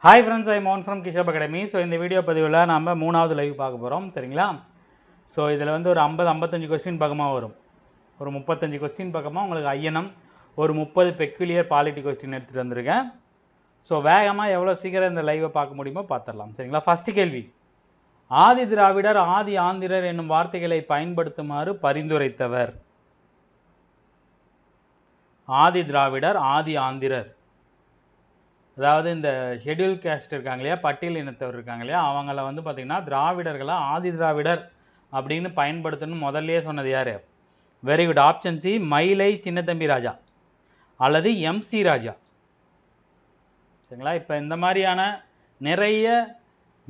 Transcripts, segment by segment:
Hi friends, I am Mohan from Kishab Academy. So இந்த video பதிவில் நம்ம மூணாவது லைவ் பார்க்க போகிறோம். சரிங்களா? ஸோ இதில் வந்து ஒரு 50-55 கொஸ்டின் பக்கமாக வரும். ஒரு 35 கொஸ்டின் பக்கமாக உங்களுக்கு ஐஎன்எம் ஒரு 30 பெக்குலியர் பாலிட்டி கொஸ்டின் எடுத்துகிட்டு வந்திருக்கேன். ஸோ வேகமாக எவ்வளோ சீக்கிரம் இந்த லைவை பார்க்க முடியுமோ பார்த்துடலாம். சரிங்களா? ஃபஸ்ட்டு கேள்வி, ஆதி திராவிடர் ஆதி ஆந்திரர் என்னும் வார்த்தைகளை பயன்படுத்துமாறு பரிந்துரைத்தவர். ஆதி திராவிடர் ஆதி ஆந்திரர், அதாவது இந்த ஷெட்யூல் கேஸ்ட் இருக்காங்க இல்லையா, பட்டியல் இனத்தவர் இருக்காங்க இல்லையா, அவங்கள வந்து பார்த்திங்கன்னா திராவிடர்களை ஆதி திராவிடர் அப்படின்னு பயன்படுத்தணும்னு முதல்லையே சொன்னது யார்? வெரி குட், ஆப்ஷன் சி, மயிலை சின்னத்தம்பி ராஜா அல்லது எம்சி ராஜா. சரிங்களா? இப்போ இந்த மாதிரியான நிறைய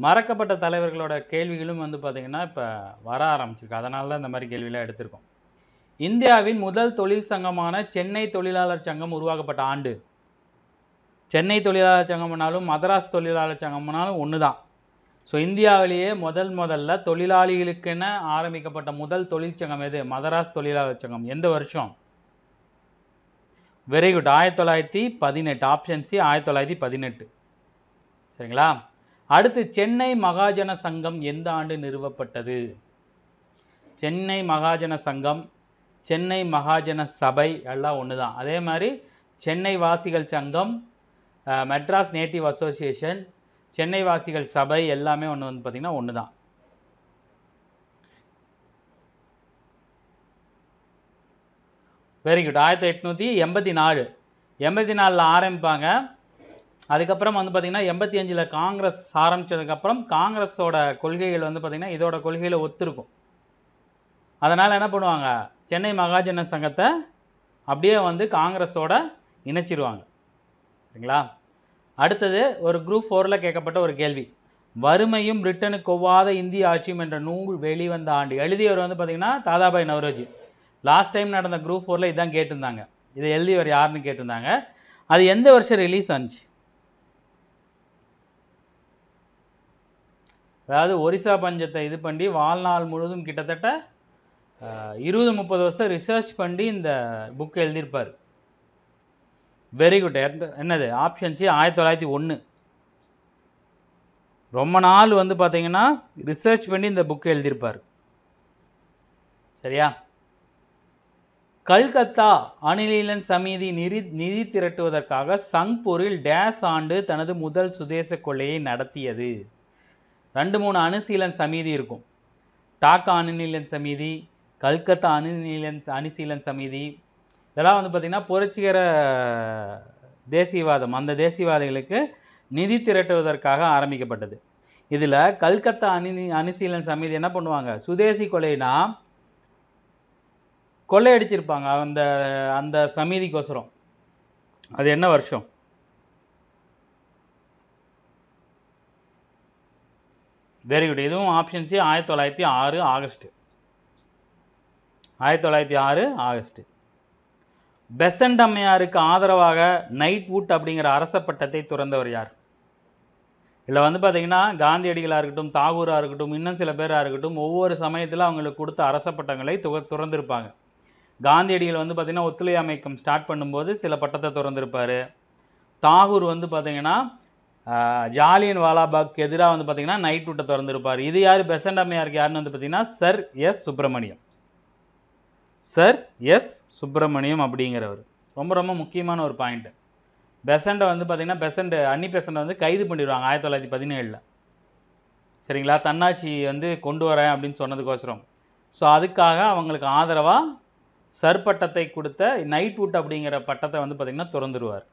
மறக்கப்பட்ட தலைவர்களோட கேள்விகளும் வந்து பார்த்திங்கன்னா இப்போ வர ஆரம்பிச்சிருக்கு. அதனால தான் இந்த மாதிரி கேள்வியெலாம் எடுத்திருக்கோம். இந்தியாவின் முதல் தொழில் சங்கமான சென்னை தொழிலாளர் சங்கம் உருவாக்கப்பட்ட ஆண்டு. சென்னை தொழிலாளர் சங்கம்னாலும் மதராஸ் தொழிலாளர் சங்கம்னாலும் ஒன்று தான். ஸோ இந்தியாவிலேயே முதல்ல தொழிலாளிகளுக்கென ஆரம்பிக்கப்பட்ட முதல் தொழிற்சங்கம் எது? மதராஸ் தொழிலாளர் சங்கம். எந்த வருஷம்? Very good, 1918. Option C, 1918. சரிங்களா? அடுத்து, சென்னை மகாஜன சங்கம் எந்த ஆண்டு நிறுவப்பட்டது? சென்னை மகாஜன சங்கம், சென்னை மகாஜன சபை எல்லாம் ஒன்று தான். அதே மாதிரி சென்னை வாசிகள் சங்கம், மெட்ராஸ் நேட்டிவ் அசோசியேஷன், சென்னை வாசிகள் சபை எல்லாமே ஒன்று வந்து பார்த்திங்கன்னா ஒன்று தான். Very good, 1884. 84 ஆரம்பிப்பாங்க. அதுக்கப்புறம் வந்து பார்த்திங்கன்னா 85 காங்கிரஸ் ஆரம்பித்ததுக்கப்புறம் காங்கிரஸோட கொள்கைகள் வந்து பார்த்திங்கன்னா இதோட கொள்கையில் ஒத்துருக்கும். அதனால் என்ன பண்ணுவாங்க, சென்னை மகாஜன சங்கத்தை அப்படியே வந்து காங்கிரஸோட இணைச்சிருவாங்க. சரிங்களா? அடுத்தது, ஒரு குரூப் 4ல் கேட்கப்பட்ட ஒரு கேள்வி, வறுமையும் பிரிட்டனுக்கு ஒவ்வாத இந்திய ஆட்சியும் என்ற நூல் வெளிவந்த ஆண்டு. எழுதியவர் வந்து பார்த்திங்கன்னா தாதாபாய் நவரோஜி. லாஸ்ட் டைம் நடந்த குரூப் 4ல் இதுதான் கேட்டிருந்தாங்க. இதை எழுதியவர் யாருன்னு கேட்டிருந்தாங்க. அது எந்த வருஷம் ரிலீஸ் ஆச்சு? அதாவது ஒரிசா பஞ்சத்தை இது பண்ணி வாழ்நாள் முழுவதும் கிட்டத்தட்ட 20-30 வருஷம் ரிசர்ச் பண்ணி இந்த புக் எழுதியிருப்பார். வெரி குட், என்னது? Option C, 1901. ரொம்ப நாள் வந்து பார்த்தீங்கன்னா ரிசர்ச் பண்ணி இந்த புக் எழுதியிருப்பார். சரியா? கல்கத்தா அணிலீலன் சமிதி நிதி திரட்டுவதற்காக சங்பூரில் டேஸ் ஆண்டு தனது முதல் சுதேச கொள்ளையை நடத்தியது. 2-3 அணுசீலன் சமிதி இருக்கும். டாக்கா அணுநீலன் சமிதி, கல்கத்தா அணுசீலன் சமிதி, இதெல்லாம் வந்து பார்த்திங்கன்னா புரட்சிகர தேசியவாதம், அந்த தேசியவாதிகளுக்கு நிதி திரட்டுவதற்காக ஆரம்பிக்கப்பட்டது. இதில் கல்கத்தா அணுசீலன் சமிதி என்ன பண்ணுவாங்க, சுதேசி கொலைனா கொள்ளையடிச்சிருப்பாங்க அந்த அந்த சமிதிக்கோசரம். அது என்ன வருஷம்? வெரி குட், இதுவும் option C, 1906 August. 1906 August. Besant அம்மையாருக்கு ஆதரவாக நைட்வுட் அப்படிங்கிற அரச பட்டத்தை துறந்தவர் யார்? இதில் வந்து பார்த்திங்கன்னா காந்தியடிகளாக இருக்கட்டும், தாகூராக இருக்கட்டும், இன்னும் சில பேராக இருக்கட்டும், ஒவ்வொரு சமயத்தில் அவங்களுக்கு கொடுத்த அரச பட்டங்களை துறந்திருப்பாங்க. காந்தியடிகள் வந்து பார்த்திங்கன்னா ஒத்துழையாமைக்கம் ஸ்டார்ட் பண்ணும்போது சில பட்டத்தை துறந்திருப்பார். தாகூர் வந்து பார்த்திங்கன்னா ஜாலியன் வாலாபாக் எதிராக வந்து பார்த்திங்கன்னா நைட்வுட்டை திறந்திருப்பார். இது யார்? பெசன்ட் அம்மையாருக்கு யாருன்னு வந்து பார்த்திங்கன்னா sir S Subramaniam. Sir S Subramaniam அப்படிங்கிறவர் ரொம்ப ரொம்ப முக்கியமான ஒரு பாயிண்ட். பெசண்ட்டை வந்து பார்த்திங்கன்னா அன்னி பெசண்ட்டை வந்து கைது பண்ணிடுவாங்க 1917. சரிங்களா? தன்னாட்சி வந்து கொண்டு வரேன் அப்படின்னு சொன்னதுக்கோசரம். ஸோ அதுக்காக அவங்களுக்கு ஆதரவாக சர் பட்டத்தை கொடுத்த நைட்வுட் அப்படிங்கிற பட்டத்தை வந்து பார்த்திங்கன்னா திறந்துருவார்.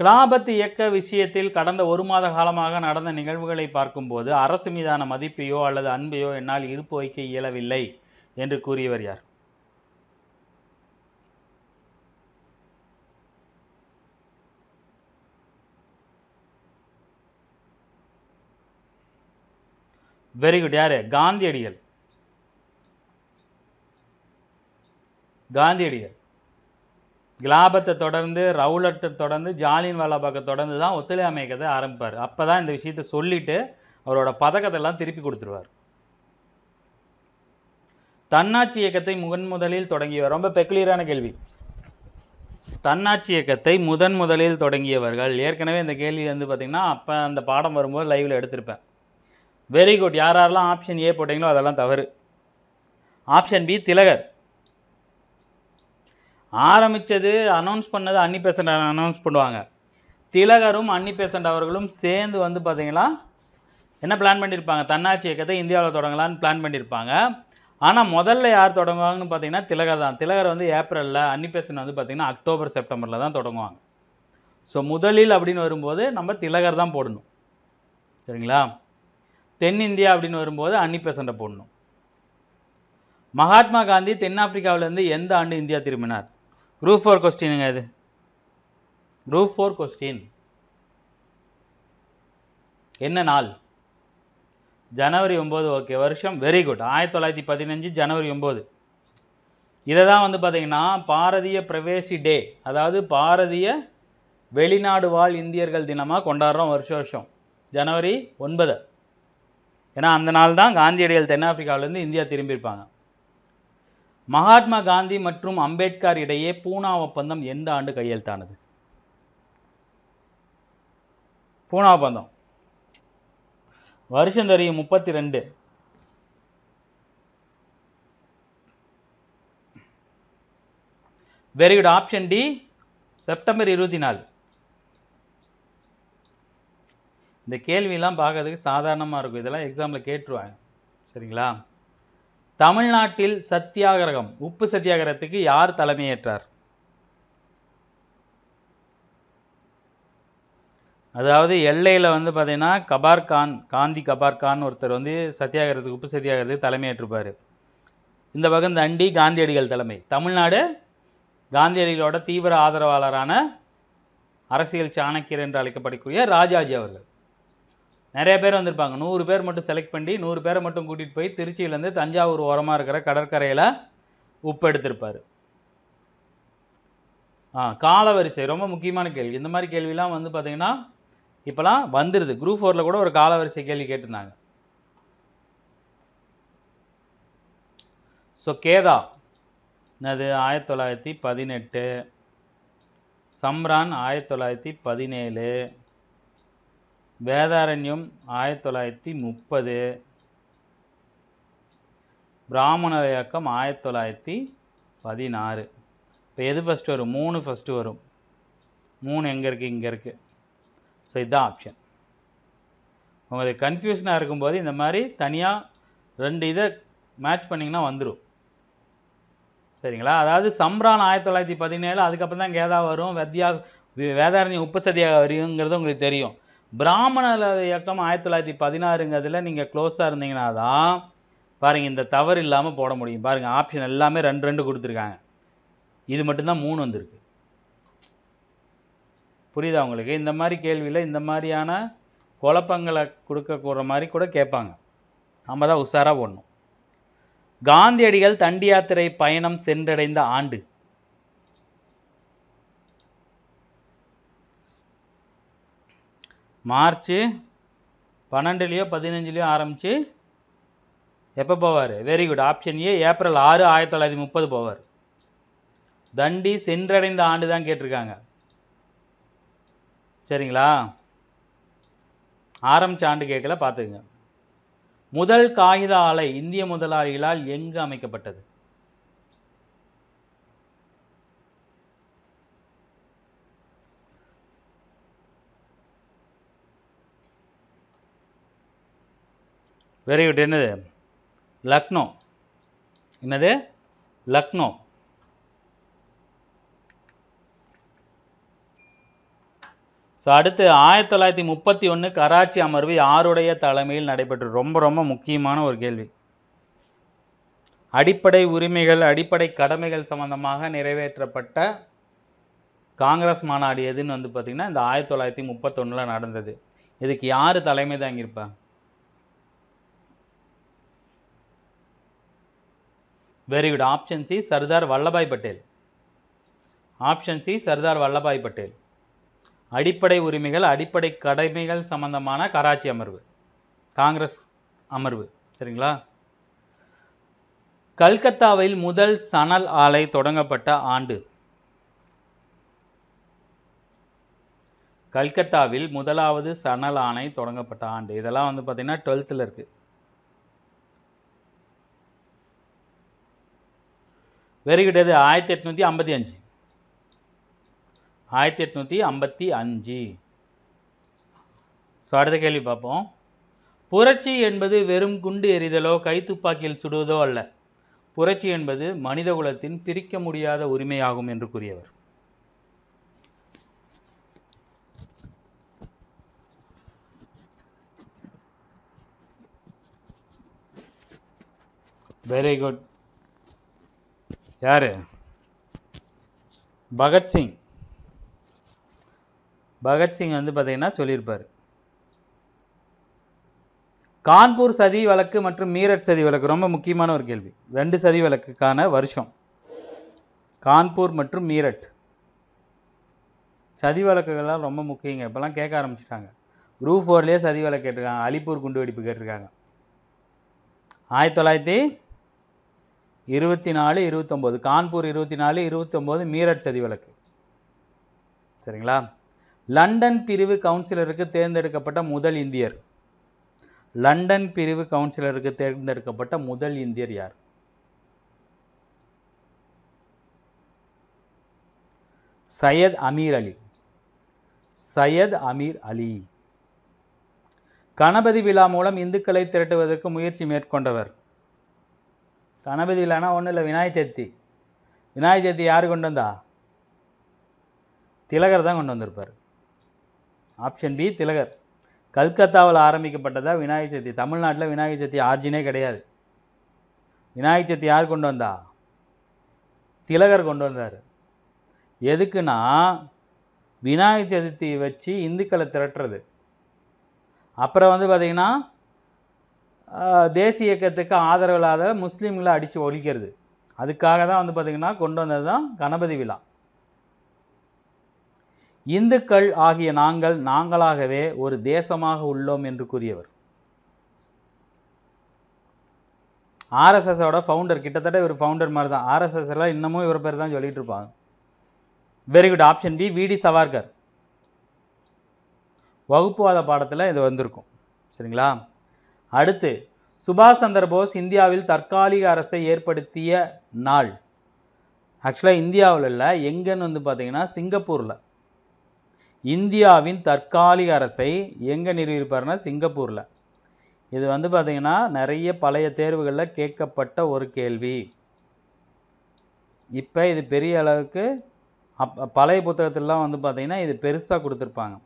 கிலாபத் இயக்க விஷயத்தில் கடந்த 1 மாத காலமாக நடந்த நிகழ்வுகளை பார்க்கும்போது அரசு மீதான மதிப்பையோ அல்லது அன்பையோ என்னால் இருப்பு வைக்க இயலவில்லை என்று கூறியவர் யார்? வெரி குட், யாரு? காந்தியடிகள். காந்தியடிகள் கிலாபத்தை தொடர்ந்து, ரவுலட்டை தொடர்ந்து, ஜாலியன் வாலாபாக்கை தொடர்ந்து தான் ஒத்துழையாமைக்கத்தை ஆரம்பிப்பார். அப்போ தான் இந்த விஷயத்தை சொல்லிவிட்டு அவரோட பதக்கத்தை எல்லாம் திருப்பி கொடுத்துருவார். தன்னாட்சி இயக்கத்தை முதலில் தொடங்கியவர். ரொம்ப பெக்குலியரான கேள்வி. தன்னாட்சி இயக்கத்தை முதலில் தொடங்கியவர்கள். ஏற்கனவே இந்த கேள்வி வந்து பார்த்தீங்கன்னா அப்போ அந்த பாடம் வரும்போது லைவில் எடுத்திருப்பேன். Very good. யாரெல்லாம் ஆப்ஷன் ஏ போட்டிங்களோ அதெல்லாம் தவறு. ஆப்ஷன் பி திலகர். ஆரம்பித்தது அனௌன்ஸ் பண்ணது அன்னி பெசன்ட் அனௌன்ஸ் பண்ணுவாங்க. திலகரும் அன்னி பெசன்ட் அவர்களும் சேர்ந்து வந்து பார்த்தீங்கன்னா என்ன பிளான் பண்ணியிருப்பாங்க, தன்னாட்சி இயக்கத்தை இந்தியாவில் தொடங்கலான்னு பிளான் பண்ணியிருப்பாங்க. ஆனால் முதல்ல யார் தொடங்குவாங்கன்னு பார்த்தீங்கன்னா திலகர் தான். திலகர் வந்து ஏப்ரலில், அன்னி பெசன்ட் வந்து பார்த்தீங்கன்னா அக்டோபர் செப்டம்பரில் தான் தொடங்குவாங்க. ஸோ முதலில் அப்படின்னு வரும்போது நம்ம திலகர் தான் போடணும். சரிங்களா? தென்னிந்தியா அப்படின்னு வரும்போது அன்னி பெசன்ட்டை போடணும். மகாத்மா காந்தி தென்னாப்பிரிக்காவிலேருந்து எந்த ஆண்டு இந்தியா திரும்பினார்? குரூப் 4 கொஸ்டினுங்க இது. Group 4 question. என்ன நாள்? ஜனவரி 9. ஓகே. வருஷம்? Very good. 1915 ஜனவரி 9. இதை தான் வந்து பார்த்தீங்கன்னா பாரதிய பிரவேசி டே, அதாவது பாரதிய வெளிநாடு வாழ் இந்தியர்கள் தினமாக கொண்டாடுறோம் வருஷம் ஜனவரி 9. ஏன்னா அந்த நாள் தான் காந்தியடிகள் தென்னாப்பிரிக்காவிலேருந்து இந்தியா திரும்பியிருப்பாங்க. மகாத்மா காந்தி மற்றும் அம்பேத்கர் இடையே பூனா ஒப்பந்தம் எந்த ஆண்டு கையெழுத்தானது? பூனா ஒப்பந்தம் வருஷம் தெரியும், 32. Very good. Option D September 24. இந்த கேள்வியெல்லாம் பார்க்கறதுக்கு சாதாரணமாக இருக்கும், இதெல்லாம் எக்ஸாமில் கேட்டுருவாங்க. சரிங்களா? தமிழ்நாட்டில் சத்தியாகிரகம், உப்பு சத்தியாகிரகத்துக்கு யார் தலைமையேற்றார்? அதாவது எல்லையில் வந்து பார்த்தீங்கன்னா கபார்கான், காந்தி கபார்கான் ஒருத்தர் வந்து சத்தியாகிரகத்துக்கு, உப்பு சத்தியாகிரகத்துக்கு தலைமையேற்றிருப்பார். இந்த பக்கம் தண்டி காந்தியடிகள் தலைமை. தமிழ்நாடு காந்தியடிகளோட தீவிர ஆதரவாளரான அரசியல் சாணக்கியர் என்று அழைக்கப்படக்கூடிய ராஜாஜி அவர்கள். நிறைய பேர் வந்திருப்பாங்க. 100 பேர் மட்டும் செலக்ட் பண்ணி 100 பேரை மட்டும் கூட்டிகிட்டு போய் திருச்சியிலேருந்து தஞ்சாவூர் ஓரமாக இருக்கிற கடற்கரையில் உப்பு எடுத்திருப்பார். காலவரிசை ரொம்ப முக்கியமான கேள்வி. இந்த மாதிரி கேள்விலாம் வந்து பார்த்தீங்கன்னா இப்போலாம் வந்துடுது. குரூப் 4ல் கூட ஒரு காலவரிசை கேள்வி கேட்டிருந்தாங்க. ஸோ கேதா அது 1918, சம்ரான் 1917, வேதாரண்யம் 1930, பிராமணர் இயக்கம் 1916. இப்போ எது ஃபஸ்ட்டு வரும்? 3 ஃபஸ்ட்டு வரும். 3 எங்கே இருக்குது? இங்கே இருக்குது. ஸோ இதுதான் ஆப்ஷன். உங்களுக்கு கன்ஃபியூஷனாக இருக்கும்போது இந்த மாதிரி தனியாக 2 இதை மேட்ச் பண்ணிங்கன்னா வந்துடும். சரிங்களா? அதாவது சம்ரான் 1917, அதுக்கப்புறம் தான் கேதா வரும், வேதாரண்யம் உப்பு சத்தியாக வருங்கிறது உங்களுக்கு தெரியும். பிராமணர் இயக்கம் 1916ங்கிறதுல நீங்கள் க்ளோஸாக இருந்தீங்கன்னா தான் பாருங்கள் இந்த தவறு இல்லாமல் போட முடியும். பாருங்கள் ஆப்ஷன் எல்லாமே 2 கொடுத்துருக்காங்க. இது மட்டும்தான் 3 வந்திருக்கு. புரியுதா உங்களுக்கு? இந்த மாதிரி கேள்வியில் இந்த மாதிரியான குழப்பங்களை கொடுக்கக்கூட மாதிரி கூட கேட்பாங்க. நம்ம தான் உஷாராக போடணும். காந்தியடிகள் தண்டி யாத்திரை பயணம் சென்றடைந்த ஆண்டு? மார்ச் 12லையோ 15லையோ ஆரம்பித்து எப்போ போவார்? Very good. Option A April 6, 1930 போவார். தண்டி சென்றடைந்த ஆண்டு தான் கேட்டிருக்காங்க. சரிங்களா? ஆரம்பித்த ஆண்டு கேட்கல, பார்த்துக்குங்க. முதல் காகித ஆலை இந்திய முதலாளிகளால் எங்கு அமைக்கப்பட்டது? Very good. என்னது? லக்னோ. என்னது? லக்னோ. ஸோ அடுத்து 1931 கராச்சி அமர்வு யாருடைய தலைமையில் நடைபெற்று? ரொம்ப ரொம்ப முக்கியமான ஒரு கேள்வி. அடிப்படை உரிமைகள், அடிப்படை கடமைகள் சம்பந்தமாக நிறைவேற்றப்பட்ட காங்கிரஸ் மாநாடு எதுன்னு வந்து பார்த்தீங்கன்னா இந்த 1931 நடந்தது. இதுக்கு யார் தலைமை தாங்கியிருப்பா? Very good. Option C Sardar Vallabhbhai Patel. Option C Sardar Vallabhbhai Patel. அடிப்படை உரிமைகள், அடிப்படை கடமைகள் சம்பந்தமான கராச்சி அமர்வு, காங்கிரஸ் அமர்வு. சரிங்களா? கல்கத்தாவில் முதல் சணல் ஆலை தொடங்கப்பட்ட ஆண்டு? கல்கத்தாவில் முதலாவது சணல் ஆணை தொடங்கப்பட்ட ஆண்டு. இதெல்லாம் வந்து பார்த்தீங்கன்னா 12th இருக்கு. Very good. இது 1855. 1855. ஸோ அடுத்த கேள்வி பார்ப்போம். புரட்சி என்பது வெறும் குண்டு எறிதலோ கைத்துப்பாக்கியில் சுடுவதோ அல்ல. புரட்சி என்பது மனிதகுலத்தின் பிரிக்க முடியாத உரிமையாகும் என்று கூறியவர். Very good. யாரு? பகத்சிங். பகத்சிங் வந்து பார்த்தீங்கன்னா சொல்லியிருப்பார். கான்பூர் சதி வழக்கு மற்றும் மீரட் சதி வழக்கு ரொம்ப முக்கியமான ஒரு கேள்வி. 2 சதி வழக்குக்கான வருஷம். கான்பூர் மற்றும் மீரட் சதி வழக்குகள்லாம் ரொம்ப முக்கியங்க. இப்போலாம் கேட்க ஆரம்பிச்சிட்டாங்க. குரூப் 4லேயே சதி வழக்கு கேட்டிருக்காங்க. அலிப்பூர் குண்டுவெடிப்பு கேட்டிருக்காங்க. 1924, 29. கான்பூர் 24, 29 மீரட் சதி வழக்கு. சரிங்களா? லண்டன் பிரிவு கவுன்சிலருக்கு தேர்ந்தெடுக்கப்பட்ட முதல் இந்தியர். லண்டன் பிரிவு கவுன்சிலருக்கு தேர்ந்தெடுக்கப்பட்ட முதல் இந்தியர் யார்? சையத் அமீர் அலி. சையத் அமீர் அலி. கணபதி விழா மூலம் இந்துக்களை திரட்டுவதற்கு முயற்சி மேற்கொண்டவர். கணபதி விழானா ஒன்றும் இல்லை, விநாயகர் சதுர்த்தி. விநாயகர் சதுர்த்தி யார் கொண்டு வந்தா? திலகர் தான் கொண்டு வந்திருப்பார். ஆப்ஷன் பி திலகர். கல்கத்தாவில் ஆரம்பிக்கப்பட்டதா விநாயகர் சதுர்த்தி. தமிழ்நாட்டில் விநாயகர் சதுர்த்தி ஆர்ஜினே கிடையாது. விநாயகர் சதுர்த்தி யார் கொண்டு வந்தா? திலகர் கொண்டு வந்தார். எதுக்குன்னா விநாயகர் சதுர்த்தி வச்சு இந்துக்களை திரட்டுறது. அப்புறம் வந்து பார்த்தீங்கன்னா தேசிய இயக்கத்துக்கு ஆதரவு இல்லாத முஸ்லீம்களை அடித்து ஒழிக்கிறது. அதுக்காக தான் வந்து பார்த்தீங்கன்னா கொண்டு வந்தது தான் கணபதி விழா. இந்துக்கள் ஆகிய நாங்கள் நாங்களாகவே ஒரு தேசமாக உள்ளோம் என்று கூறியவர். ஆர்எஸ்எஸோட ஃபவுண்டர். கிட்டத்தட்ட இவர் ஃபவுண்டர் மாதிரி தான். ஆர்எஸ்எஸ் எல்லாம் இன்னமும் இவர் பேர் தான் சொல்லிட்டு இருப்பாங்க. Very good. ஆப்ஷன் பி விடி சவார்கர். வகுப்புவாத பாடத்தில் இது வந்திருக்கும். சரிங்களா? அடுத்து, சுபாஷ் சந்திர போஸ் இந்தியாவில் தற்காலிக அரசை ஏற்படுத்திய நாள். ஆக்சுவலாக இந்தியாவில் இல்லை, எங்கன்னு வந்து பார்த்தீங்கன்னா சிங்கப்பூரில். இந்தியாவின் தற்காலிக அரசை எங்கே நிறுவியிருப்பார்னா சிங்கப்பூரில். இது வந்து பார்த்தீங்கன்னா நிறைய பழைய தேர்வுகளில் கேட்கப்பட்ட ஒரு கேள்வி. இப்போ இது பெரிய அளவுக்கு பழைய புத்தகத்திலலாம் வந்து பார்த்தீங்கன்னா இது பெருசாக கொடுத்துருப்பாங்க.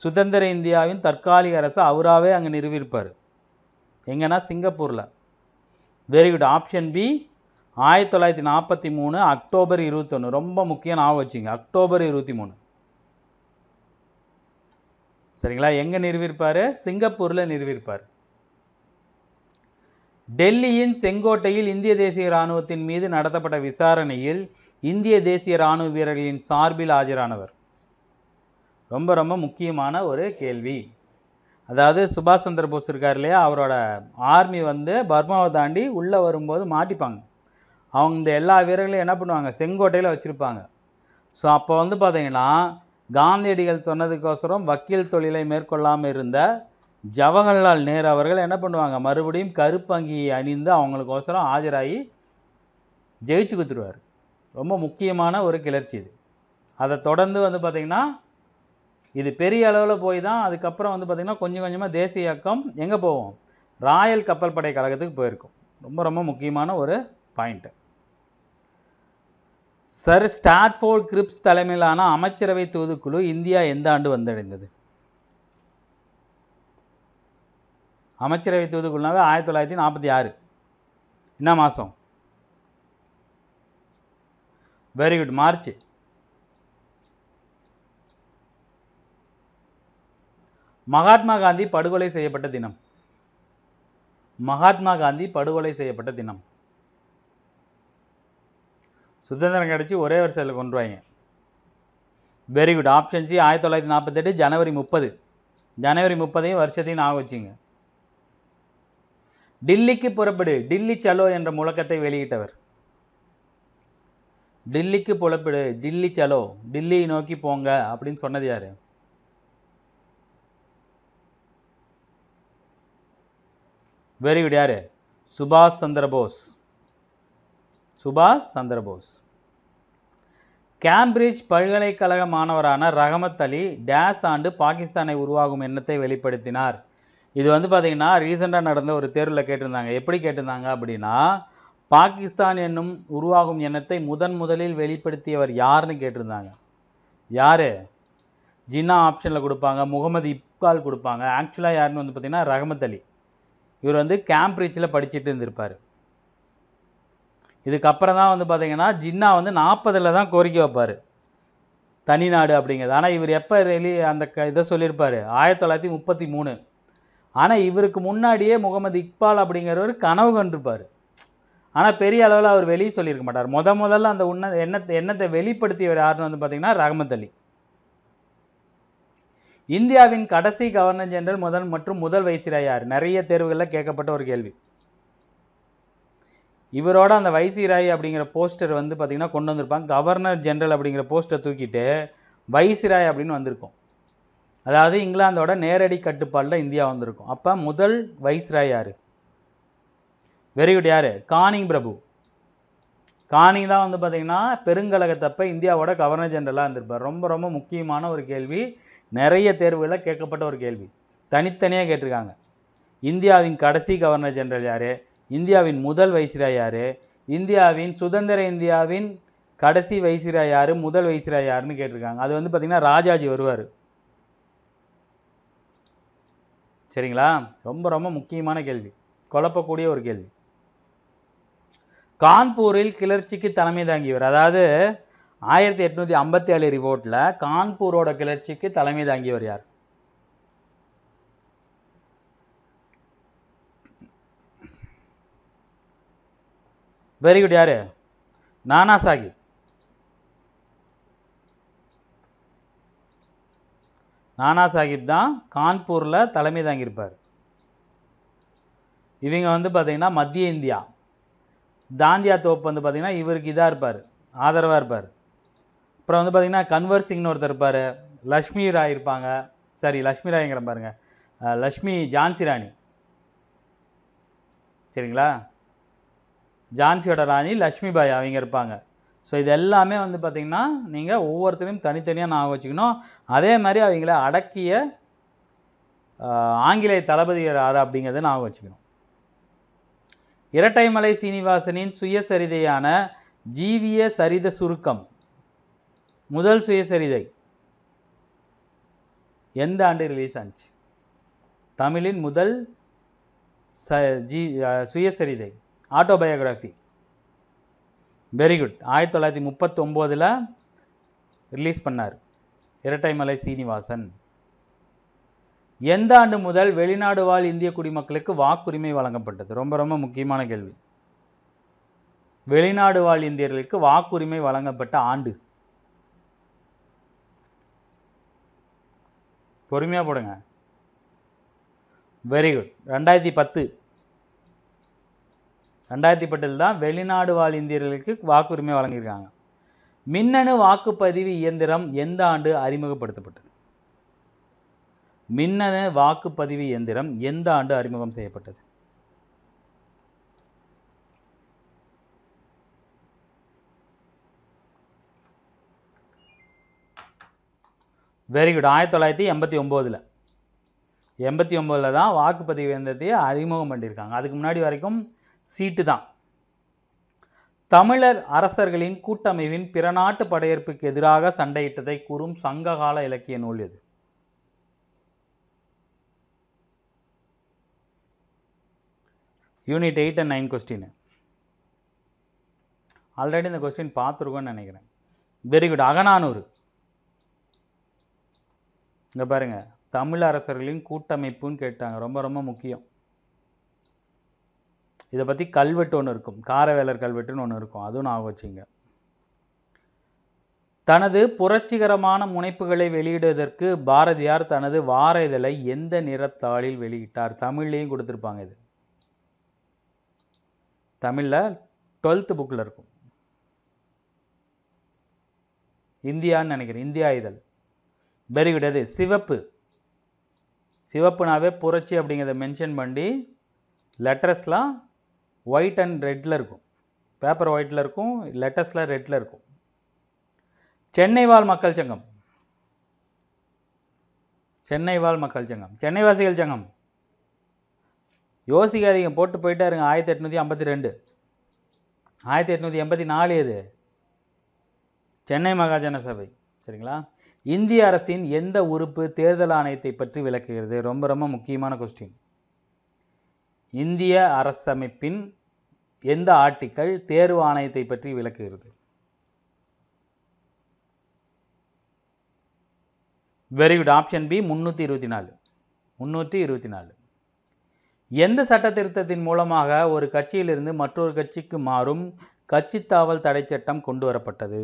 சுதந்திர இந்தியாவின் தற்காலிக அரசு அவராகவே அங்கே நிறுவியிருப்பார். எங்கன்னா சிங்கப்பூரில். Very good. Option B 1943 October 21. ரொம்ப முக்கியம், ஞாபகம் வச்சுங்க. அக்டோபர் 23. சரிங்களா? எங்கே நிறுவியிருப்பார்? சிங்கப்பூரில் நிறுவியிருப்பார். டெல்லியின் செங்கோட்டையில் இந்திய தேசிய இராணுவத்தின் மீது நடத்தப்பட்ட விசாரணையில் இந்திய தேசிய இராணுவ வீரர்களின் சார்பில் ஆஜரானவர். ரொம்ப ரொம்ப முக்கியமான ஒரு கேள்வி. அதாவது சுபாஷ் சந்திர போஸ் இருக்கார் இல்லையா, அவரோட ஆர்மி வந்து பர்மாவை தாண்டி உள்ளே வரும்போது மாட்டிப்பாங்க. அவங்க இந்த எல்லா வீரர்களையும் என்ன பண்ணுவாங்க? செங்கோட்டையில் வச்சுருப்பாங்க. ஸோ அப்போ வந்து பார்த்தீங்கன்னா காந்தியடிகள் சொன்னதுக்கோசரம் வக்கீல் தொழிலை மேற்கொள்ளாமல் இருந்த ஜவஹர்லால் நேரு அவர்கள் என்ன பண்ணுவாங்க? மறுபடியும் கருப்பங்கியை அணிந்து அவங்களுக்கோசரம் ஆஜராகி ஜெயிச்சு கொடுத்துருவார். ரொம்ப முக்கியமான ஒரு கிளர்ச்சி இது. அதை தொடர்ந்து வந்து பார்த்திங்கன்னா இது பெரிய அளவில் போய் தான் அதுக்கப்புறம் வந்து பார்த்திங்கன்னா கொஞ்சம் கொஞ்சமாக தேசிய இயக்கம் எங்கே போவோம்? ராயல் கப்பல் படை கழகத்துக்கு போயிருக்கும். ரொம்ப ரொம்ப முக்கியமான ஒரு பாயிண்ட்டு. சர் ஸ்டாட்ஃபோர்ட் கிரிப்ஸ் தலைமையிலான அமைச்சரவை தூதுக்குழு இந்தியா எந்த ஆண்டு வந்தடைந்தது? அமைச்சரவை தூதுக்குழுனாவே 1946. என்ன மாதம்? Very good. March. Mahatma Gandhi படுகொலை செய்யப்பட்ட தினம். மகாத்மா காந்தி படுகொலை செய்யப்பட்ட தினம். சுதந்திரம் கிடைச்சி ஒரே வருஷத்தில் கொண்டுருவாங்க. Very good. ஆப்ஷன் சி 1948 ஜனவரி 30. ஜனவரி 30 வருஷத்தையும் ஞாபகம் வச்சுங்க. டில்லிக்கு புறப்படு, டில்லி சலோ என்ற முழக்கத்தை வெளியிட்டவர். டில்லிக்கு புலப்படு, டில்லி சலோ, டில்லியை நோக்கி போங்க அப்படின்னு சொன்னது யாரு? Very good. யாரு? சுபாஷ் சந்திர போஸ். சுபாஷ் சந்திர போஸ். கேம்பிரிட்ஜ் பல்கலைக்கழக மாணவரான ரஹமத் அலி டேஸ் ஆண்டு பாகிஸ்தானை உருவாகும் எண்ணத்தை வெளிப்படுத்தினார். இது வந்து பார்த்தீங்கன்னா ரீசெண்டாக நடந்த ஒரு தேர்வில் கேட்டிருந்தாங்க. எப்படி கேட்டிருந்தாங்க அப்படின்னா, பாகிஸ்தான் என்னும் உருவாகும் எண்ணத்தை முதலில் வெளிப்படுத்தியவர் யாருன்னு கேட்டிருந்தாங்க. யார்? ஜின்னா ஆப்ஷனில் கொடுப்பாங்க, முகமது இக்பால் கொடுப்பாங்க. ஆக்சுவலாக யாருன்னு வந்து பார்த்தீங்கன்னா ரஹமத் அலி. இவர் வந்து கேம்பிரிட்ஜில் படிச்சுட்டு இருந்திருப்பார். இதுக்கப்புறம் தான் வந்து பார்த்தீங்கன்னா ஜின்னா வந்து 40 தான் கோரிக்கை வைப்பார் தனிநாடு அப்படிங்கிறது. ஆனால் இவர் எப்போ அந்த இதை சொல்லியிருப்பார் 1933. ஆனால் இவருக்கு முன்னாடியே முகமது இக்பால் அப்படிங்கிறவர் கனவு கண்டிருப்பார். ஆனால் பெரிய அளவில் அவர் வெளியே சொல்லியிருக்க மாட்டார். முதல்ல அந்த எண்ணத்தை வெளிப்படுத்தியவர் யாருன்னு வந்து பார்த்தீங்கன்னா ரஹமத் அலி. இந்தியாவின் கடைசி கவர்னர் ஜெனரல் மற்றும் முதல் வைசிராய் யார்? நிறைய தேர்வுகளில் கேட்கப்பட்ட ஒரு கேள்வி. இவரோட அந்த வைசிராய் அப்படிங்கிற போஸ்டர் வந்து பார்த்தீங்கன்னா கொண்டு வந்திருப்பாங்க. கவர்னர் ஜெனரல் அப்படிங்கிற போஸ்டரை தூக்கிட்டு வைசிராய் அப்படின்னு வந்திருக்கும். அதாவது இங்கிலாந்தோட நேரடி கட்டுப்பாடில் இந்தியா வந்திருக்கும். அப்போ முதல் வைஸ்ராய் யார்? Very good. யார்? கானிங் பிரபு. கானிங் தான் வந்து பார்த்தீங்கன்னா பெருங்கழகத்தப்ப இந்தியாவோட கவர்னர் ஜெனரலாக இருந்திருப்பார். ரொம்ப ரொம்ப முக்கியமான ஒரு கேள்வி. நிறைய தேர்வுகளில் கேட்கப்பட்ட ஒரு கேள்வி. தனித்தனியாக கேட்டிருக்காங்க. இந்தியாவின் கடைசி கவர்னர் ஜெனரல் யார்? இந்தியாவின் முதல் வைசிராய் யார்? இந்தியாவின் சுதந்திர இந்தியாவின் கடைசி வைசிராய் யார்? முதல் வைசிராய் யாருன்னு கேட்டிருக்காங்க. அது வந்து பார்த்தீங்கன்னா ராஜாஜி வருவார். சரிங்களா? ரொம்ப ரொம்ப முக்கியமான கேள்வி, குழப்பக்கூடிய ஒரு கேள்வி. கான்பூரில் கிளர்ச்சிக்கு தலைமை தாங்கியவர், அதாவது 1857 ரிவோர்ட்ல கான்பூரோட கிளர்ச்சிக்கு தலைமை தாங்கியவர் யார்? Very good. யாரு? நானா சாஹிப். நானா சாஹிப் தான் கான்பூரில் தலைமை தாங்கியிருப்பார். இவங்க வந்து பார்த்தீங்கன்னா மத்திய இந்தியா தாந்தியா தோப்பு வந்து பார்த்தீங்கன்னா இவருக்கு இதாக இருப்பார், ஆதரவாக இருப்பார். அப்புறம் வந்து பார்த்தீங்கன்னா கன்வர் சிங்னு ஒருத்தர் இருப்பார், லக்ஷ்மி ராய் இருப்பாங்க. சரி, லக்ஷ்மி ராய்ங்கிற பாருங்க, லக்ஷ்மி ஜான்சி ராணி. சரிங்களா? ஜான்சியோட ராணி லக்ஷ்மி பாய் அவங்க இருப்பாங்க. ஸோ இது எல்லாமே வந்து பார்த்திங்கன்னா நீங்கள் ஒவ்வொருத்தரையும் தனித்தனியாக ஞாபகம் வச்சுக்கணும். அதே மாதிரி அவங்கள அடக்கிய ஆங்கிலேய தளபதி யார் அப்படிங்கிறத ஞாபகம் வச்சுக்கணும். இரட்டைமலை சீனிவாசனின் சுயசரிதையான ஜீவிய சரித சுருக்கம், முதல் சுயசரிதை எந்த ஆண்டு ரிலீஸ் ஆச்சு? தமிழின் முதல் சுயசரிதை, ஆட்டோபயோகிராஃபி. Very good. 1939 ரிலீஸ் பண்ணார் இரட்டைமலை சீனிவாசன். எந்த ஆண்டு முதல் வெளிநாடு வாழ் இந்திய குடிமக்களுக்கு வாக்குரிமை வழங்கப்பட்டது? ரொம்ப ரொம்ப முக்கியமான கேள்வி. வெளிநாடு வாழ் இந்தியர்களுக்கு வாக்குரிமை வழங்கப்பட்ட ஆண்டு? பொறுமையா போடுங்க. Very good. 2010. 2010 தான் வெளிநாடு வாழ் இந்தியர்களுக்கு வாக்குரிமை வழங்கியிருக்காங்க. மின்னணு வாக்குப்பதிவு இயந்திரம் எந்த ஆண்டு அறிமுகப்படுத்தப்பட்டது? மின்னணு வாக்குப்பதிவு இயந்திரம் எந்த ஆண்டு அறிமுகம் செய்யப்பட்டது? Very good. 1989. 89 தான் வாக்குப்பதிவு இயந்திரத்தையே அறிமுகம் பண்ணியிருக்காங்க. அதுக்கு முன்னாடி வரைக்கும் சீட்டு தான். தமிழர் அரசர்களின் கூட்டமைவின் பிற நாட்டு படையெடுப்புக்கு எதிராக சண்டையிட்டதை கூறும் சங்ககால இலக்கிய நூல் எது? Unit 8 and 9 question. ஆல்ரெடி இந்த கொஸ்டின் பார்த்துருக்கோன்னு நினைக்கிறேன். Very good. அகநானூறு. இங்க பாருங்க, தமிழ் அரசர்களின் கூட்டமைப்புன்னு கேட்டாங்க. ரொம்ப ரொம்ப முக்கியம். இதை பற்றி கல்வெட்டு ஒன்று இருக்கும், காரவேலர் கல்வெட்டுன்னு ஒன்று இருக்கும், அதுவும் ஞாபகம் வச்சுங்க. தனது புரட்சிகரமான முனைப்புகளை வெளியிடுவதற்கு பாரதியார் தனது வார இதழை எந்த நிறத்தாளில் வெளியிட்டார்? தமிழ்லையும் கொடுத்துருப்பாங்க. இது தமிழில் 12th புக்கில் இருக்கும். இந்தியான்னு நினைக்கிறேன், இந்தியா இதழ். Very good. அது சிவப்பு, சிவப்புனாவே புரட்சி அப்படிங்கிறத மென்ஷன் பண்ணி லெட்டர்ஸ்லாம் ஒயிட் அண்ட் ரெட்டில் இருக்கும், பேப்பர் ஒயிட்டில் இருக்கும், லெட்டர்ஸில் ரெட்டில் இருக்கும். சென்னை வாழ் மக்கள் சங்கம், சென்னை வாழ் மக்கள் சங்கம், சென்னை வாசிகள் சங்கம். யோசிக்காதீங்க, போட்டு போயிட்டாருங்க. 1852, 1884 எது? சென்னை மகாஜன சபை. சரிங்களா? இந்திய அரசின் எந்த உறுப்பு தேர்தல் ஆணையத்தை பற்றி விளக்குகிறது? ரொம்ப ரொம்ப முக்கியமான கொஸ்டின். இந்திய அரசமைப்பின் எந்த ஆர்டிக்கல் தேர்வு ஆணையத்தை பற்றி விளக்குகிறது? Very good. Option B 324. 324. எந்த சட்ட திருத்தத்தின் மூலமாக ஒரு கட்சியிலிருந்து மற்றொரு கட்சிக்கு மாறும் கட்சி தாவல் தடை சட்டம் கொண்டு வரப்பட்டது?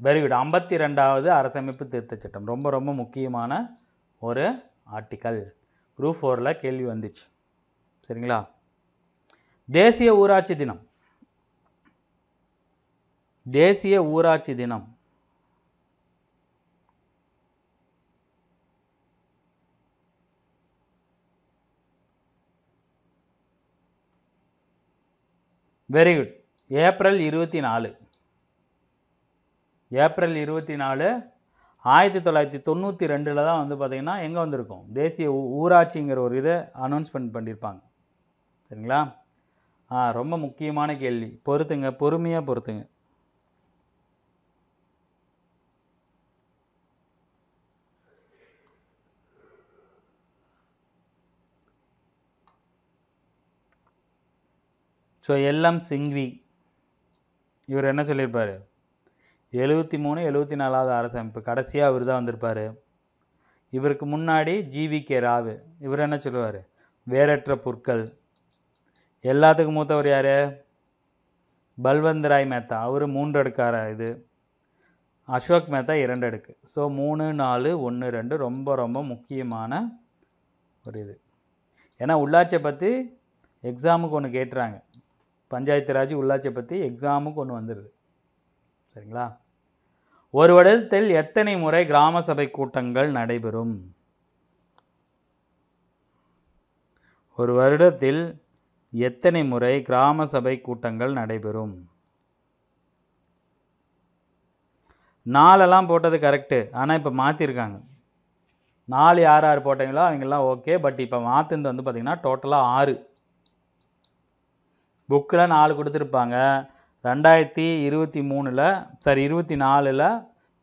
Very good. 52வது அரசமைப்பு திருத்த சட்டம். ரொம்ப ரொம்ப முக்கியமான ஒரு ஆர்டிக்கல். குரூப் 4ல் கேள்வி வந்துச்சு. சரிங்களா? தேசிய ஊராட்சி தினம், தேசிய ஊராட்சி தினம். Very good. ஏப்ரல் 24. ஏப்ரல் 24 1992 தான் வந்து பார்த்தீங்கன்னா எங்கே வந்திருக்கும், தேசிய ஊராட்சிங்கிற ஒரு இதை அனௌன்ஸ்மெண்ட் பண்ணியிருப்பாங்க. சரிங்களா? ரொம்ப முக்கியமான கேள்வி. பொறுத்துங்க, பொறுமையாக பொறுத்துங்க. ஸோ எல்எம் சிங்வி இவர் என்ன சொல்லியிருப்பார்? 73, 74வது அரசமைப்பு கடைசியாக அவர் தான் வந்திருப்பார். இவருக்கு முன்னாடி ஜிவிகே ராவ், இவர் என்ன சொல்லுவார்? வேரற்ற புற்கள். எல்லாத்துக்கும் மூத்தவர் யார்? பல்வந்த் ராய் மேத்தா, அவர் 3 அடுக்கார இது. அசோக் மேத்தா 2 அடுக்கு. ஸோ 3, 4, 1, 2 ரொம்ப ரொம்ப முக்கியமான ஒரு இது. ஏன்னா உள்ளாட்சியை பற்றி எக்ஸாமுக்கு ஒன்று கேட்டுறாங்க, பஞ்சாயத்து ராஜ் உள்ளாட்சியை பற்றி எக்ஸாமுக்கு ஒன்று வந்துடுது. சரிங்களா? ஒரு வருடத்தில் எத்தனை முறை கிராம சபை கூட்டங்கள் நடைபெறும்? ஒரு வருடத்தில் எத்தனை முறை கிராம சபை கூட்டங்கள் நடைபெறும்? 4 போட்டது கரெக்டு. ஆனால் இப்போ மாற்றிருக்காங்க. 4 யார் யார் போட்டீங்களோ அவங்கெல்லாம் ஓகே. பட் இப்போ மாற்றினது வந்து பார்த்திங்கன்னா டோட்டலாக 6. புக்கில் 4 கொடுத்துருப்பாங்க. 2023 சரி 24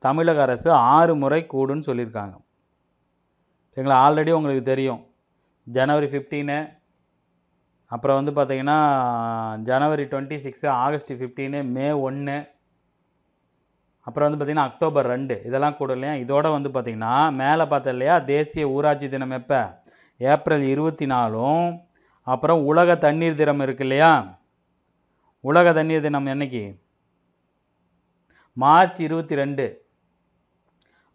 தமிழக அரசு 6 முறை கூடுன்னு சொல்லியிருக்காங்க. சரிங்களா? ஆல்ரெடி உங்களுக்கு தெரியும், ஜனவரி 15, அப்புறம் வந்து பார்த்திங்கன்னா ஜனவரி 26, ஆகஸ்ட் 15, மே 1, அப்புறம் வந்து பார்த்திங்கன்னா அக்டோபர் 2, இதெல்லாம் கூட இல்லையா? இதோட வந்து பார்த்திங்கன்னா மேலே பார்த்தோம் இல்லையா, தேசிய ஊராட்சி தினம் எப்போ? ஏப்ரல் 24. அப்புறம் உலக தண்ணீர் தினம் இருக்கு இல்லையா? உலக தண்ணீர் தினம் என்னைக்கு? மார்ச் 22.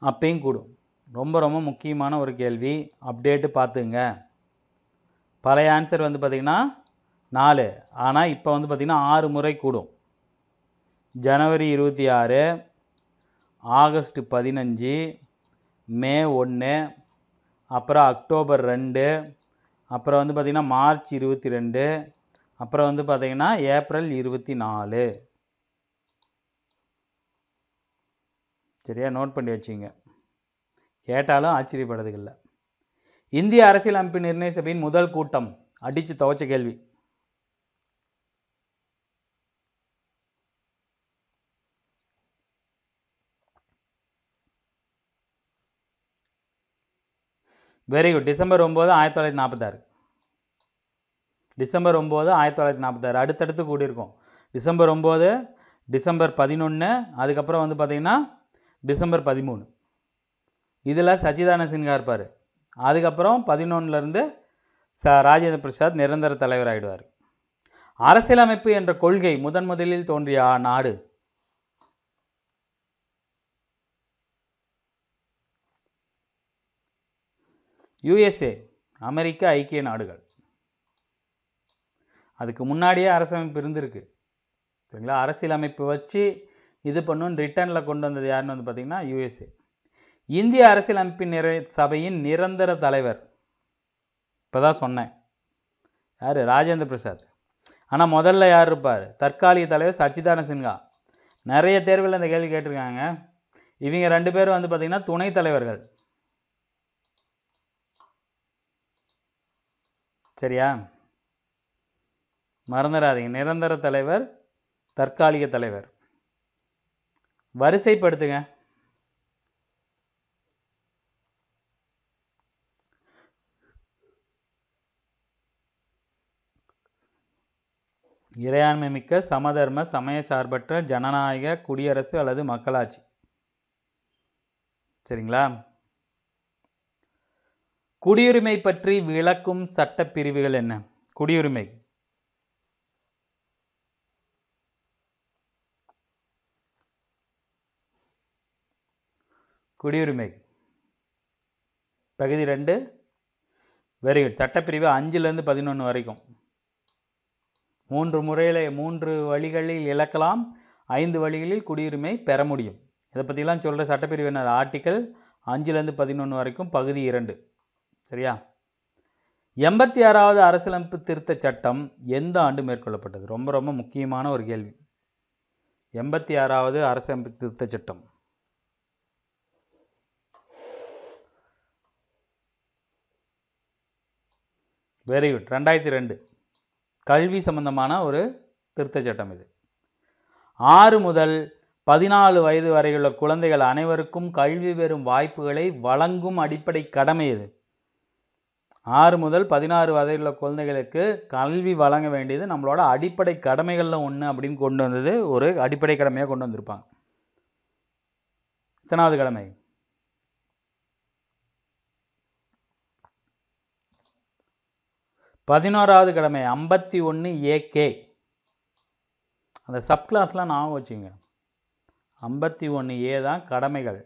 அப்பையும் கூடும். ரொம்ப ரொம்ப முக்கியமான ஒரு கேள்வி. அப்டேட்டு பார்த்துங்க. பழைய ஆன்சர் வந்து பார்த்திங்கன்னா 4, ஆனால் இப்போ வந்து பார்த்திங்கன்னா 6 முறை கூடும். ஜனவரி 26, ஆகஸ்ட் 15, மே 1, அப்புறம் அக்டோபர் 2, அப்புறம் வந்து பார்த்திங்கன்னா மார்ச் 22, அப்புறம் வந்து பார்த்திங்கன்னா ஏப்ரல் 24. சரியா? நோட் பண்ணி வச்சுங்க, கேட்டாலும் ஆச்சரியப்படுறதுக்கு இல்லை. இந்திய அரசியலமைப்பு நிர்ணய சபையின் முதல் கூட்டம், அடித்து துவச்ச கேள்வி. Very good. டிசம்பர் 9, 1946. டிசம்பர் 9, 1946. அடுத்தடுத்து கூடியிருக்கும். டிசம்பர் 9, டிசம்பர் 11, அதுக்கப்புறம் வந்து பார்த்திங்கன்னா டிசம்பர் 13. இதில் சச்சிதானந்த சின்ஹா இருப்பார். அதுக்கப்புறம் 11லேருந்து ராஜேந்திர பிரசாத் நிரந்தர தலைவர் ஆகிடுவார். அரசியலமைப்பு என்ற கொள்கை முதலில் தோன்றிய நாடு? USA, அமெரிக்க ஐக்கிய நாடுகள். அதுக்கு முன்னாடியே அரசமைப்பு இருந்திருக்கு. சரிங்களா? அரசியலமைப்பு வச்சு இது பண்ணுன்னு ரிட்டர்னில் கொண்டு வந்தது யாருன்னு வந்து பார்த்தீங்கன்னா யுஎஸ்ஏ. இந்திய அரசியலமைப்பின் சபையின் நிரந்தர தலைவர் இப்போ தான் சொன்னேன் யார்? ராஜேந்திர பிரசாத். ஆனால் முதல்ல யார் இருப்பார்? தற்காலிக தலைவர் சச்சிதானந்த சின்ஹா. நிறைய தேர்வில் இந்த கேள்வி கேட்டிருக்காங்க. இவங்க 2 பேரும் வந்து பார்த்தீங்கன்னா துணைத் தலைவர்கள். சரியா? மறந்துடாதீங்க. நிரந்தர தலைவர், தற்காலிக தலைவர். வரிசைப்படுத்துங்க. இறையாண்மை மிக்க சமதர்ம சமய சார்பற்ற ஜனநாயக குடியரசு அல்லது மக்களாட்சி. சரிங்களா? குடியுரிமை பற்றி விளக்கும் சட்ட பிரிவுகள் என்ன? குடியுரிமை குடியுரிமை பகுதி 2. Very good. சட்டப்பிரிவு 5லேருந்து 11 வரைக்கும் 3 வழிகளில் இழக்கலாம், 5 வழிகளில் குடியுரிமை பெற முடியும். இதை பற்றிலாம் சொல்கிற சட்டப்பிரிவு என்ன? ஆர்டிக்கல் 5லேருந்து 11 வரைக்கும் பகுதி 2. சரியா? 86வது அரசியலமைப்பு திருத்த சட்டம் எந்த ஆண்டு மேற்கொள்ளப்பட்டது? ரொம்ப ரொம்ப முக்கியமான ஒரு கேள்வி. 86வது அரசியலமைப்பு திருத்த சட்டம் வெரி குட் 2002. கல்வி சம்பந்தமான ஒரு திருத்த சட்டம் இது. 6 முதல் 14 வயது வரையுள்ள குழந்தைகள் அனைவருக்கும் கல்வி பெறும் வாய்ப்புகளை வழங்கும் அடிப்படை கடமை இது. 6 முதல் 16 வயதுள்ள குழந்தைகளுக்கு கல்வி வழங்க வேண்டியது நம்மளோட அடிப்படை கடமைகளில் ஒன்று அப்படின்னு கொண்டு வந்தது. ஒரு அடிப்படை கடமையாக கொண்டு வந்திருப்பாங்க. எத்தனாவது கடமை? 11வது கடமை 51AK. அந்த சப்கிளாஸ்லாம் ஞாபகம் வச்சுங்க. 51A தான் கடமைகள்.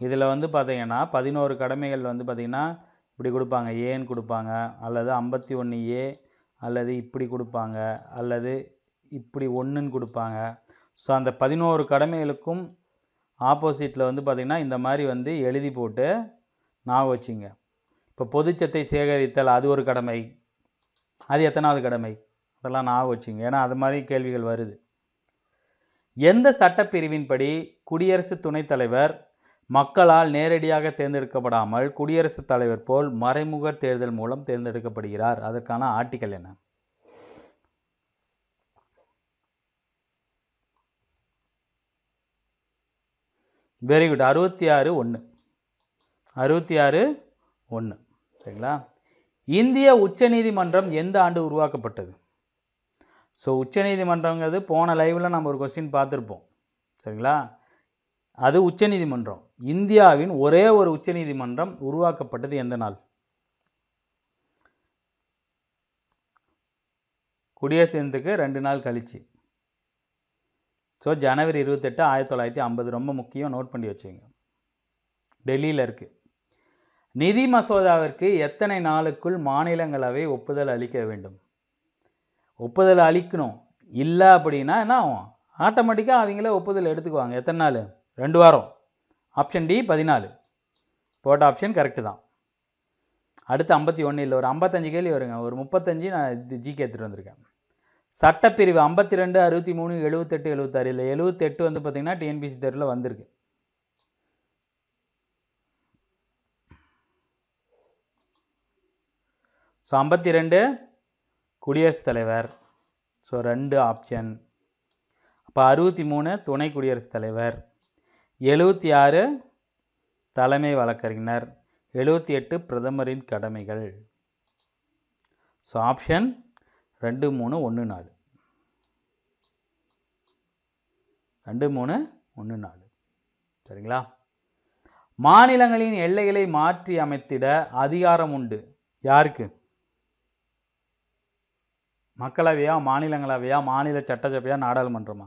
இதில் வந்து பார்த்தீங்கன்னா 11 கடமைகள் வந்து பார்த்தீங்கன்னா இப்படி கொடுப்பாங்க, ஏன்னு கொடுப்பாங்க, அல்லது 51A, அல்லது இப்படி கொடுப்பாங்க, அல்லது இப்படி 1ன்னு கொடுப்பாங்க. ஸோ அந்த 11 கடமைகளுக்கும் ஆப்போசிட்டில் வந்து பார்த்திங்கன்னா இந்த மாதிரி வந்து எழுதி போட்டு ஞாபகம் வச்சுங்க. இப்போ பொதுச்சத்தை சேகரித்தல் அது ஒரு கடமை. அது எத்தனாவது கடமை? அதெல்லாம் ஞாபகம் வச்சுங்க. ஏன்னா அது மாதிரி கேள்விகள் வருது. எந்த சட்டப்பிரிவின்படி குடியரசு துணைத் தலைவர் மக்களால் நேரடியாக தேர்ந்தெடுக்கப்படாமல் குடியரசுத் தலைவர் போல் மறைமுக தேர்தல் மூலம் தேர்ந்தெடுக்கப்படுகிறார்? அதற்கான ஆர்டிக்கல் என்ன? Very good 66(1). 66(1). சரிங்களா? இந்திய உச்சநீதிமன்றம் எந்த ஆண்டு உருவாக்கப்பட்டது? ஸோ உச்சநீதிமன்றங்கிறது போன லைவில் நம்ம ஒரு கொஸ்டின் பார்த்துருப்போம். சரிங்களா? அது உச்சநீதிமன்றம். இந்தியாவின் ஒரே ஒரு உச்சநீதிமன்றம் உருவாக்கப்பட்டது எந்த நாள்? குடியரசு தினத்துக்கு 2 நாள் கழிச்சு. ஸோ ஜனவரி 28, 1950. ரொம்ப முக்கியம், நோட் பண்ணி வச்சுங்க. டெல்லியில் இருக்குது. நிதி மசோதாவிற்கு எத்தனை நாளுக்குள் மாநிலங்களவை ஒப்புதல் அளிக்க வேண்டும்? ஒப்புதல் அளிக்கணும். இல்லை அப்படின்னா என்ன ஆகும்? ஆட்டோமேட்டிக்காக அவங்களே ஒப்புதல் எடுத்துக்குவாங்க. எத்தனை நாள்? 2 வாரம். Option D 14. போட்ட ஆப்ஷன் கரெக்டு தான். அடுத்து 51 இல்லை, ஒரு 55 கேள்வி வருங்க. ஒரு 35 நான் ஜிகே எடுத்துகிட்டு வந்திருக்கேன். சட்டப்பிரிவு 52, 63, 78, 76. இல்லை 78 வந்து பார்த்தீங்கன்னா டிஎன்பிசி தேர்வில் வந்திருக்கு. ஸோ 52 குடியரசுத் தலைவர். So 2 option. அப்போ 63 துணை குடியரசுத் தலைவர், 76 தலைமை வழக்கறிஞர், 78 பிரதமரின் கடமைகள். So option 2, 3, 1, 4. 2, 3, 1, 4. சரிங்களா? மாநிலங்களின் எல்லைகளை மாற்றி அமைத்திட அதிகாரம் உண்டு. யாருக்கு? மக்களவையா, மாநிலங்களவையா, மாநில சட்டசபையா, நாடாளுமன்றமா?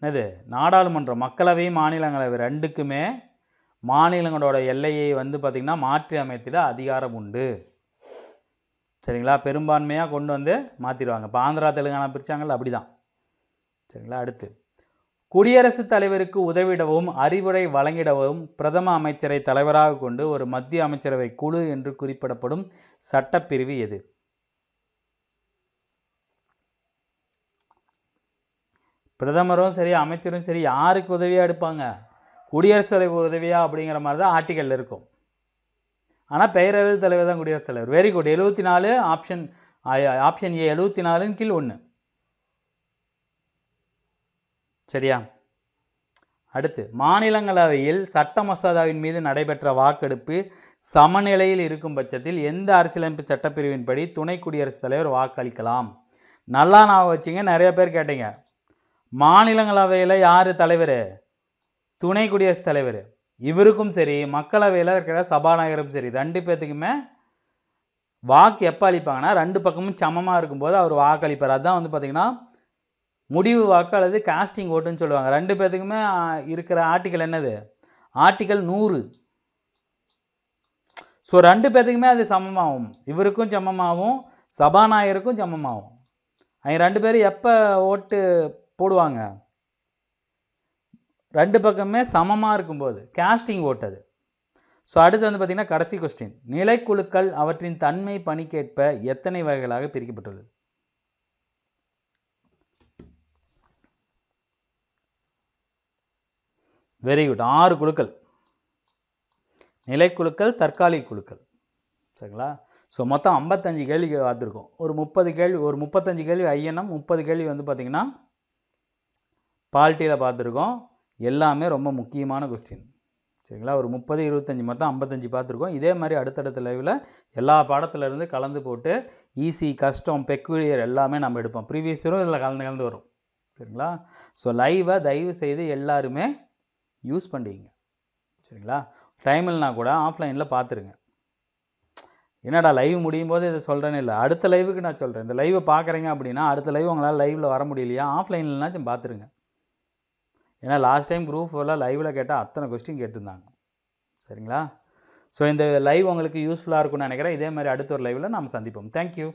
என்னது? நாடாளுமன்றம். மக்களவை மாநிலங்களவை ரெண்டுக்குமே மாநிலங்களோட எல்லையை வந்து பார்த்திங்கன்னா மாற்றி அமைத்திட அதிகாரம் உண்டு. சரிங்களா? பெரும்பான்மையாக கொண்டு வந்து மாற்றிடுவாங்க. இப்போ ஆந்திரா தெலுங்கானா பிரித்தாங்கல்ல, அப்படி தான். சரிங்களா? அடுத்து, குடியரசுத் தலைவருக்கு உதவிடவும் அறிவுரை வழங்கிடவும் பிரதம அமைச்சரை தலைவராக கொண்டு ஒரு மத்திய அமைச்சரவை குழு என்று குறிப்பிடப்படும் சட்டப்பிரிவு எது? பிரதமரும் சரி அமைச்சரும் சரி யாருக்கு உதவியாக எடுப்பாங்க? குடியரசுத் தலைவர் உதவியா அப்படிங்கிற மாதிரி தான் ஆர்டிக்கல் இருக்கும். ஆனால் பெயரளவு தலைவர் தான் குடியரசுத் தலைவர். Very good. 74 ஆப்ஷன் ஏ 74 கீழ் 1. சரியா? அடுத்து, மாநிலங்களவையில் சட்ட மசோதாவின் மீது நடைபெற்ற வாக்கெடுப்பு சமநிலையில் இருக்கும் பட்சத்தில் எந்த அரசியலமைப்பு சட்டப்பிரிவின்படி துணை குடியரசுத் தலைவர் வாக்களிக்கலாம்? நல்லா நான் வச்சுங்க, நிறைய பேர் கேட்டீங்க. மாநிலங்களவையில் யார் தலைவர்? துணை குடியரசுத் தலைவர். இவருக்கும் சரி மக்களவையில் இருக்கிற சபாநாயகரும் சரி 2 பேர்த்துக்குமே வாக்கு எப்போ அளிப்பாங்கன்னா 2 பக்கமும் சமமாக இருக்கும்போது அவர் வாக்களிப்பார். அதுதான் வந்து பார்த்திங்கன்னா முடிவு வாக்கு அல்லது காஸ்டிங் ஓட்டுன்னு சொல்லுவாங்க. 2 பேர்த்துக்குமே இருக்கிற ஆர்டிக்கல் என்னது? ஆர்டிக்கல் 100. ஸோ 2 பேர்த்துக்குமே அது சமமாகும். இவருக்கும் சமமாகவும் சபாநாயகருக்கும் சமமாகும். அவங்க 2 பேரும் எப்போ ஓட்டு போடுவாங்க? 2 பக்கமே சமமாக இருக்கும்போது காஸ்டிங் ஓட்டு அது. ஸோ அடுத்து வந்து பார்த்திங்கன்னா கடைசி கொஸ்டின், நிலைக்குழுக்கள் அவற்றின் தன்மை பணிக்கேற்ப எத்தனை வகைகளாக பிரிக்கப்பட்டுள்ளது? Very good. 6 குழுக்கள். நிலைக்குழுக்கள், தற்காலிக குழுக்கள். சரிங்களா? ஸோ மொத்தம் 55 கேள்வி பார்த்துருக்கோம். ஒரு 30 கேள்வி, ஒரு 35 கேள்வி ஐஎன்எம், 30 கேள்வி வந்து பார்த்திங்கன்னா பாலிட்டியில் பார்த்துருக்கோம். எல்லாமே ரொம்ப முக்கியமான கொஸ்டின். சரிங்களா? ஒரு 30, 25 மொத்தம் 55 பார்த்துருக்கோம். இதே மாதிரி அடுத்தடுத்த லைவில் எல்லா பாடத்துலேருந்து கலந்து போட்டு ஈஸி, கஷ்டம், பெக்குலியர் எல்லாமே நம்ம எடுப்போம். ப்ரீவியஸ் இயரும் இதில் கலந்து வரும். சரிங்களா? ஸோ லைவை தயவு செய்து எல்லாருமே யூஸ் பண்ணிங்க. சரிங்களா? டைம் இல்லைனா கூட ஆஃப்லைனில் பார்த்துருங்க. என்னடா லைவ் முடியும் போது இதை சொல்கிறேன்னு இல்லை, அடுத்த லைவுக்கு நான் சொல்கிறேன். இந்த லைவை பார்க்குறீங்க அப்படின்னா அடுத்த லைவ் உங்களால் லைவில் வர முடியலையா, ஆஃப்லைன்லனாச்சும் பார்த்துருங்க. ஏன்னா லாஸ்ட் டைம் குரூப் எல்லாம் லைவில் கேட்டால் அத்தனை கொஸ்டின் கேட்டிருந்தாங்க. சரிங்களா? ஸோ இந்த லைவ் உங்களுக்கு யூஸ்ஃபுல்லாக இருக்கும்னு நினைக்கிறேன். இதே மாதிரி அடுத்த ஒரு லைவில் நாம் சந்திப்போம். தேங்க்யூ.